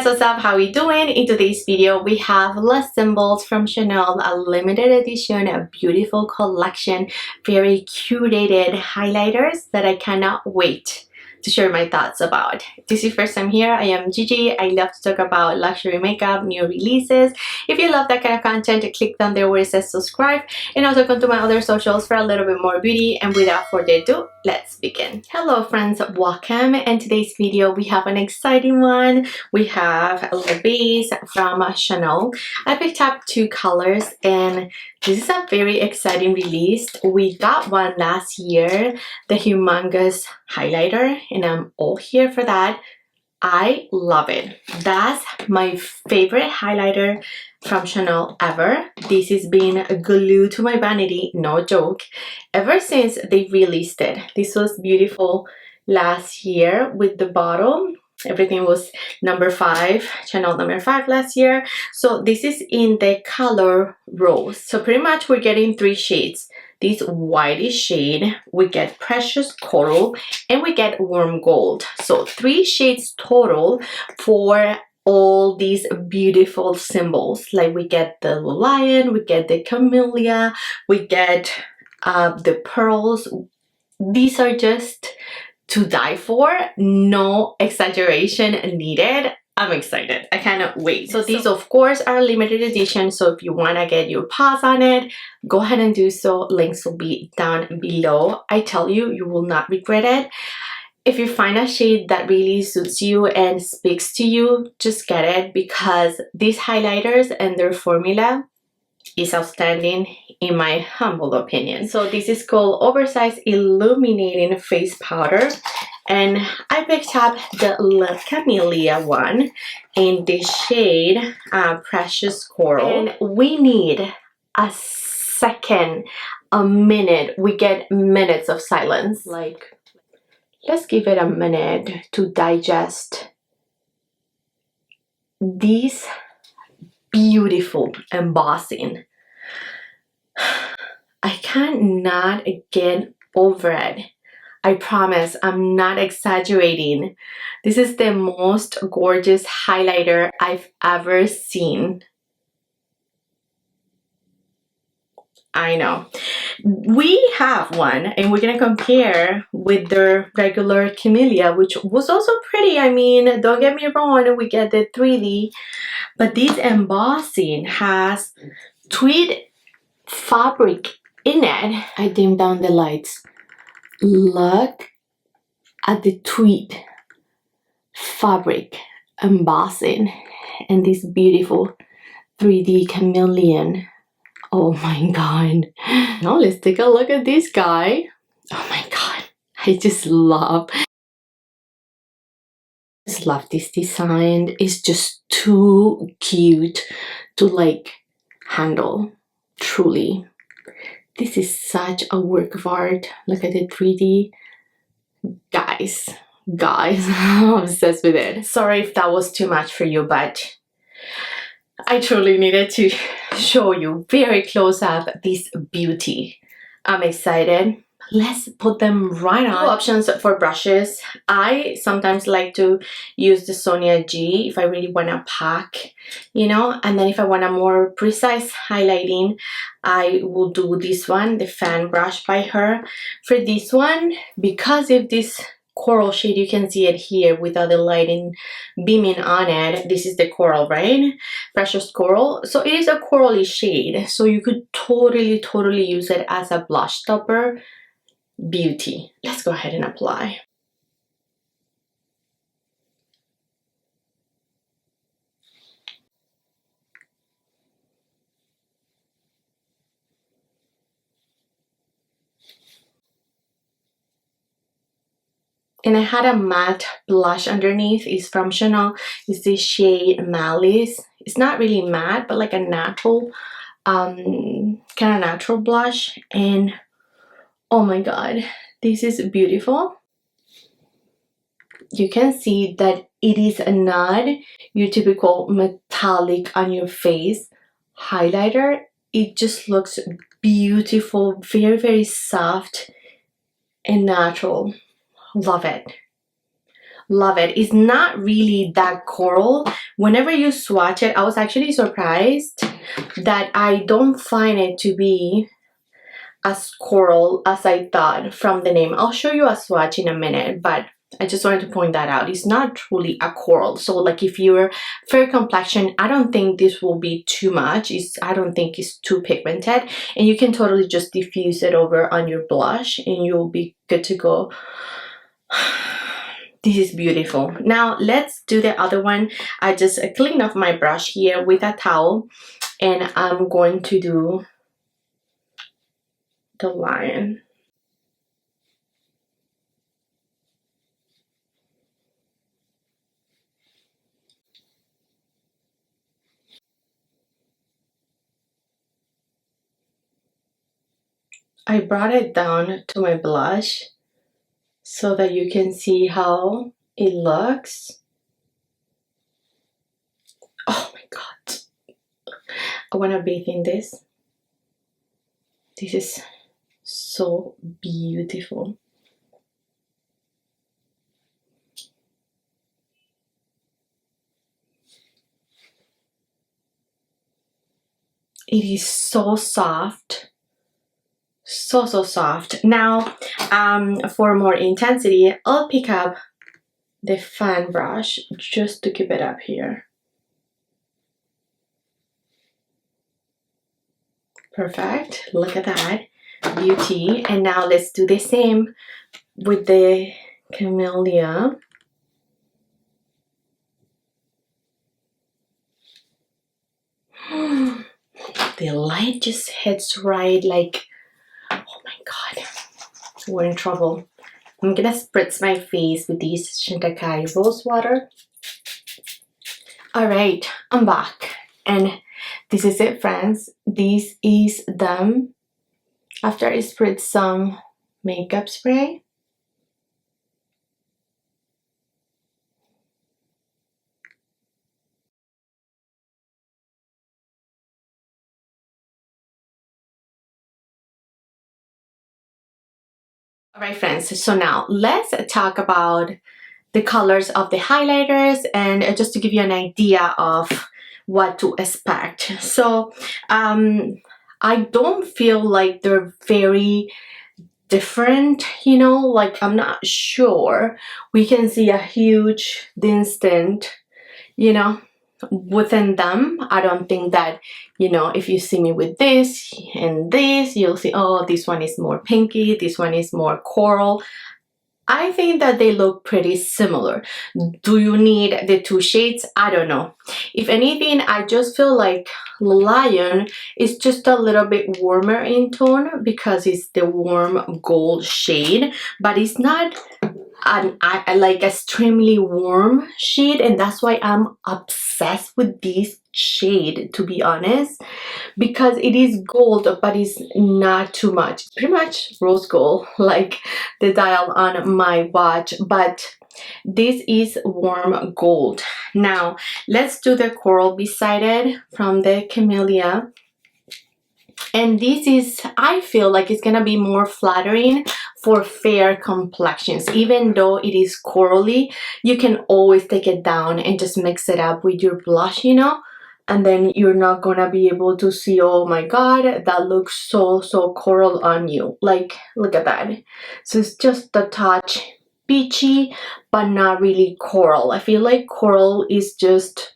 what's up? How are we doing? In today's video, we have less symbols from Chanel, a limited edition, a beautiful collection, very curated highlighters that I cannot wait to share my thoughts about. If this is your first time here, I am Gigi. I love to talk about luxury makeup, new releases. If you love that kind of content, click down there where it says subscribe, and also come to my other socials for a little bit more beauty. And without further ado, let's begin. Hello friends, welcome. In today's video, we have an exciting one. We have the beige from Chanel. I picked up two colors and this is a very exciting release. We got one last year, the humongous highlighter, and I'm all here for that. I love it. That's my favorite highlighter from Chanel ever. This has been glued to my vanity, no joke, ever since they released it. This was beautiful last year with the bottle. Everything was number 5, Chanel number 5 last year. So this is in the color rose. So pretty much we're getting 3 shades. This whitish shade, we get precious coral, and we get warm gold. So 3 shades total for all these beautiful symbols. Like we get the lion, we get the camellia, we get the pearls. These are just to die for, no exaggeration needed. I'm excited. I cannot wait. So these of course are limited edition, so if you want to get your paws on it, go ahead and do so. Links will be down below. I tell you, you will not regret it. If you find a shade that really suits you and speaks to you, just get it, because these highlighters and their formula is outstanding in my humble opinion. So this is called Oversized Illuminating Face Powder, and I picked up the Le Camellia one in the shade Precious Coral. And we need a second, a minute. We get minutes of silence. Like, let's give it a minute to digest these beautiful embossing. I cannot get over it. I promise, I'm not exaggerating. This is the most gorgeous highlighter I've ever seen. I know. We have one and we're gonna compare with the regular Camellia, which was also pretty. I mean, don't get me wrong, we get the 3D, but this embossing has tweed fabric in it. I dim down the lights. Look at the tweed fabric embossing and this beautiful 3D chameleon. Oh my god. Now let's take a look at this guy. Oh my god. I just love this design. It's just too cute to like handle. Truly. This is such a work of art. Look at the 3D. Guys, I'm obsessed with it. Sorry if that was too much for you, but I truly needed to show you very close up this beauty. I'm excited. Let's put them right on. Options for brushes. I sometimes like to use the Sonia G if I really want to pack, you know, and then if I want a more precise highlighting, I will do this one, the fan brush by her. For this one, because of this coral shade, you can see it here without the lighting beaming on it. This is the coral, right? Precious Coral. So it is a corally shade, so you could totally use it as a blush topper. Beauty. Let's go ahead and apply. And I had a matte blush underneath. It's from Chanel. It's the shade Malice. It's not really matte, but like a natural, kind of natural blush. And oh my god, this is beautiful. You can see that it is not your typical metallic on your face highlighter. It just looks beautiful, very soft and natural. Love it. Love it. It's not really that coral. Whenever you swatch it, I was actually surprised that I don't find it to be as coral as I thought from the name. I'll show you a swatch in a minute, but I just wanted to point that out. It's not truly a coral. So like if you're fair complexion, I don't think this will be too much. I don't think it's too pigmented, and you can totally just diffuse it over on your blush and you'll be good to go. This is beautiful. Now let's do the other one. I just cleaned off my brush here with a towel, and I'm going to do the lion. I brought it down to my blush so that you can see how it looks. Oh my god, I want to bathe in this. This is so beautiful. It is so soft, so soft. Now for more intensity, I'll pick up the fan brush just to keep it up here. Perfect. Look at that beauty. And now let's do the same with the camellia. The light just hits right, like, oh my god, we're in trouble. I'm gonna spritz my face with this Shintakai rose water. Alright, I'm back, and this is it, friends. This is them after I spritz some makeup spray. Alright friends, so now let's talk about the colors of the highlighters, and just to give you an idea of what to expect. So I don't feel like they're very different, you know, like I'm not sure we can see a huge distinct, you know, within them. I don't think that, you know, if you see me with this and this, you'll see, oh, this one is more pinky, this one is more coral. I think that they look pretty similar. Do you need the two shades? I don't know. If anything, I just feel like Lion is just a little bit warmer in tone because it's the warm gold shade, but it's not I like extremely warm shade, and that's why I'm obsessed with this shade, to be honest, because it is gold but it's not too much. Pretty much rose gold like the dial on my watch, but this is warm gold. Now let's do the coral beside it from the camellia. And this is, I feel like it's gonna be more flattering for fair complexions. Even though it is corally, you can always take it down and just mix it up with your blush, you know, and then you're not gonna be able to see, oh my god, that looks so coral on you. Like, look at that. So it's just a touch peachy, but not really coral. I feel like coral is just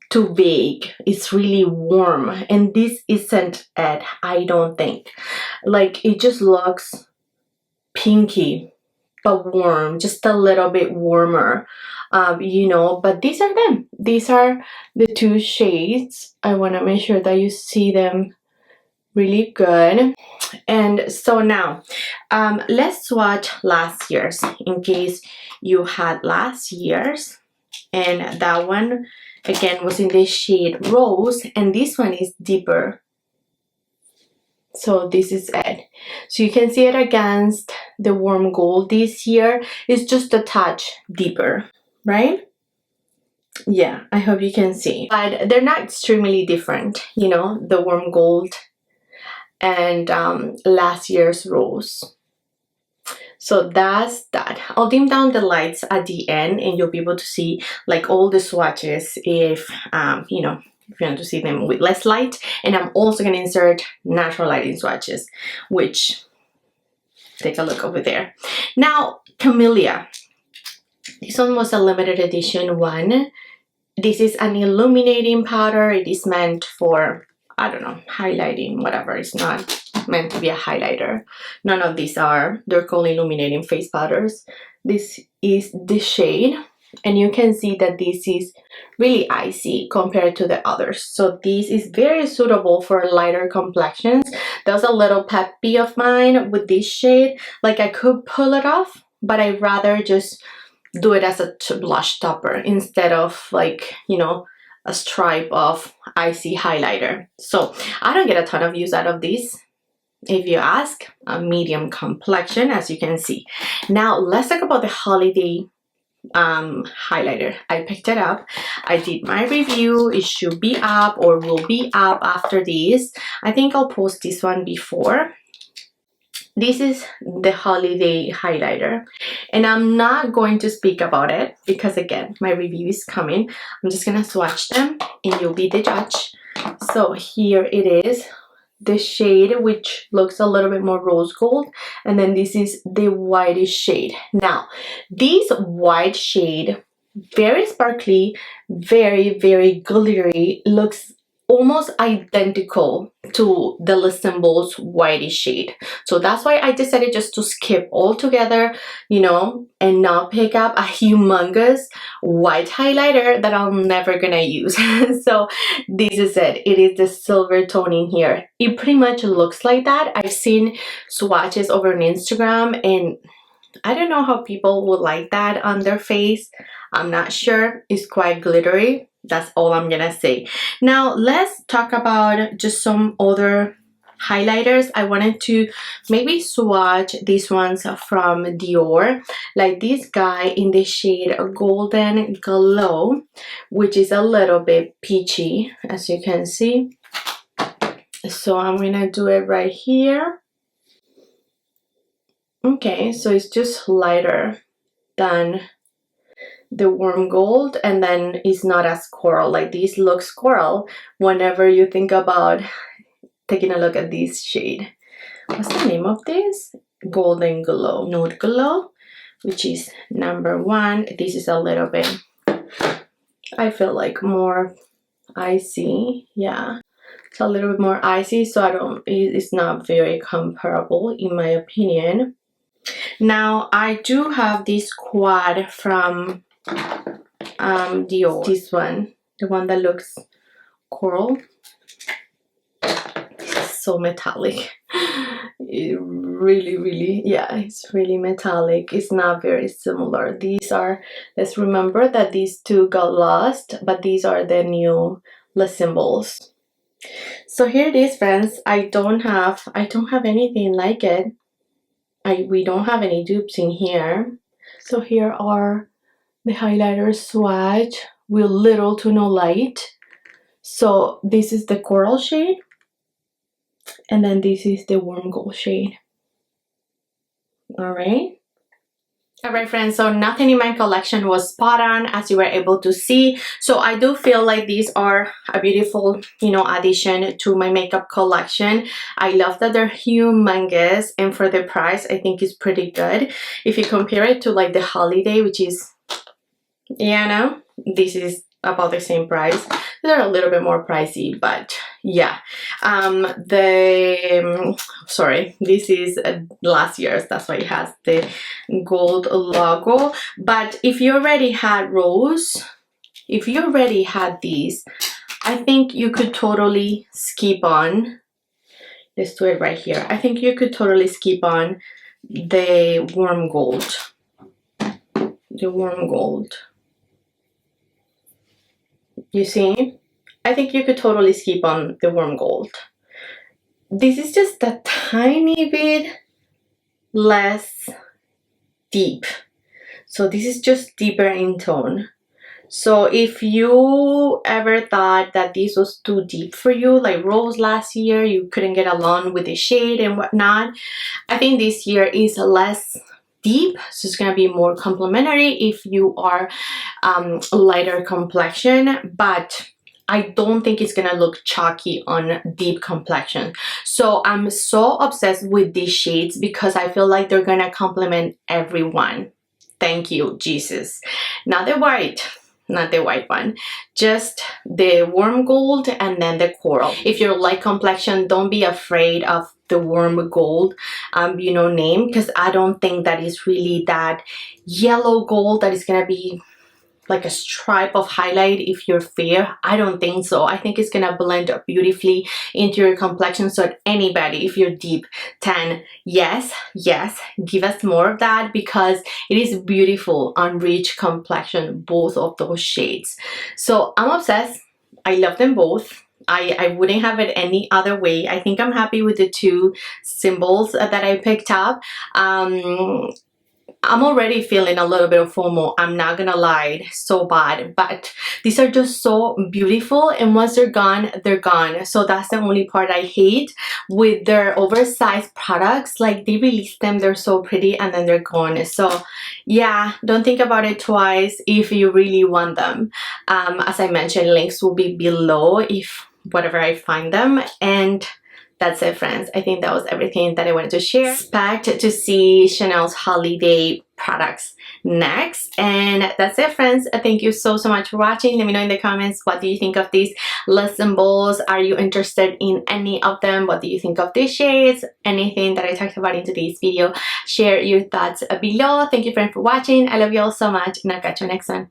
too vague. It's really warm, and this isn't it, I don't think. Like, it just looks pinky but warm, just a little bit warmer, you know. But these are them. These are the two shades. I want to make sure that you see them really good. And so now let's swatch last year's in case you had last year's. And that one again was in the shade rose, and this one is deeper. So this is it. So you can see it against the warm gold. This year is just a touch deeper, right? Yeah, I hope you can see. But they're not extremely different, you know, the warm gold and last year's rose. So that's that. I'll dim down the lights at the end and you'll be able to see like all the swatches if you know, if you want to see them with less light. And I'm also going to insert natural lighting swatches, which take a look over there. Now, Camellia. This one was a limited edition one. This is an illuminating powder. It is meant for, I don't know, highlighting, whatever. It's not meant to be a highlighter. None of these are. They're called illuminating face powders. This is the shade, and you can see that this is really icy compared to the others. So this is very suitable for lighter complexions. There's a little pet peeve of mine with this shade. Like, I could pull it off, but I'd rather just do it as a blush topper instead of, like, you know, a stripe of icy highlighter. So I don't get a ton of use out of this. If you ask, a medium complexion, as you can see. Now let's talk about the holiday highlighter. I picked it up. I did my review. It should be up or will be up after this. I think I'll post this one before. This is the holiday highlighter, and I'm not going to speak about it because, again, my review is coming. I'm just gonna swatch them and you'll be the judge. So here it is, the shade, which looks a little bit more rose gold, and then this is the whitish shade. Now, this white shade, very sparkly, very glittery, looks almost identical to the Les Symbols whitey shade. So that's why I decided just to skip altogether, you know, and not pick up a humongous white highlighter that I'm never gonna use. So this is it. It is the silver toning here. It pretty much looks like that. I've seen swatches over on Instagram, and I don't know how people would like that on their face. I'm not sure. It's quite glittery. That's all I'm gonna say. Now let's talk about just some other highlighters. I wanted to maybe swatch these ones from Dior, like this guy in the shade Golden Glow, which is a little bit peachy, as you can see. So I'm gonna do it right here. Okay, so it's just lighter than the warm gold, and then it's not as coral. Like, this looks coral whenever you think about taking a look at this shade. What's the name of this? Golden Glow, Nude Glow, which is number 1. This is a little bit, I feel like, more icy. Yeah, it's a little bit more icy, so it's not very comparable in my opinion. Now I do have this quad from Dior, this one, the one that looks coral. It's so metallic. It really, yeah, it's really metallic. It's not very similar. These are, let's remember that these two got lost, but these are the new Les Symbols. So here it is, friends. I don't have anything like it. We don't have any dupes in here. So here are the highlighter swatch with little to no light. So this is the coral shade, and then this is the warm gold shade. All right, friends, so nothing in my collection was spot on, as you were able to see. So I do feel like these are a beautiful, you know, addition to my makeup collection. I love that they're humongous, and for the price, I think it's pretty good. If you compare it to like the holiday, which is, you know, this is about the same price. They're a little bit more pricey, but yeah. Sorry, this is last year's, that's why it has the gold logo. But if you already had rose, if you already had these, I think you could totally skip on, let's do it right here. I think you could totally skip on the warm gold. The warm gold. You see? I think you could totally skip on the warm gold. This is just a tiny bit less deep. So this is just deeper in tone. So if you ever thought that this was too deep for you, like Rose last year, you couldn't get along with the shade and whatnot, I think this year is less deep, so it's gonna be more complementary if you are lighter complexion, but I don't think it's gonna look chalky on deep complexion. So I'm so obsessed with these shades because I feel like they're gonna complement everyone. Thank you, Jesus. Not the white, not the white one, just the warm gold and then the coral. If you're light complexion, don't be afraid of the warm gold name, because I don't think that is really that yellow gold that is gonna be like a stripe of highlight if you're fair. I don't think so. I think it's gonna blend beautifully into your complexion. So anybody, if you're deep tan, yes, give us more of that, because it is beautiful on rich complexion, both of those shades. So I'm obsessed. I love them both. I wouldn't have it any other way. I think I'm happy with the two symbols that I picked up. I'm already feeling a little bit of FOMO, I'm not gonna lie, so bad, but these are just so beautiful, and once they're gone, they're gone. So that's the only part I hate with their oversized products. Like, they release them, they're so pretty, and then they're gone. So yeah, don't think about it twice if you really want them. As I mentioned, links will be below if whatever I find them. And that's it, friends. I think that was everything that I wanted to share. Expect to see Chanel's holiday products next. And that's it, friends. Thank you so much for watching. Let me know in the comments, what do you think of these lip symbols? Are you interested in any of them? What do you think of these shades? Anything that I talked about in today's video, share your thoughts below. Thank you, friends, for watching. I love you all so much, and I'll catch you next one.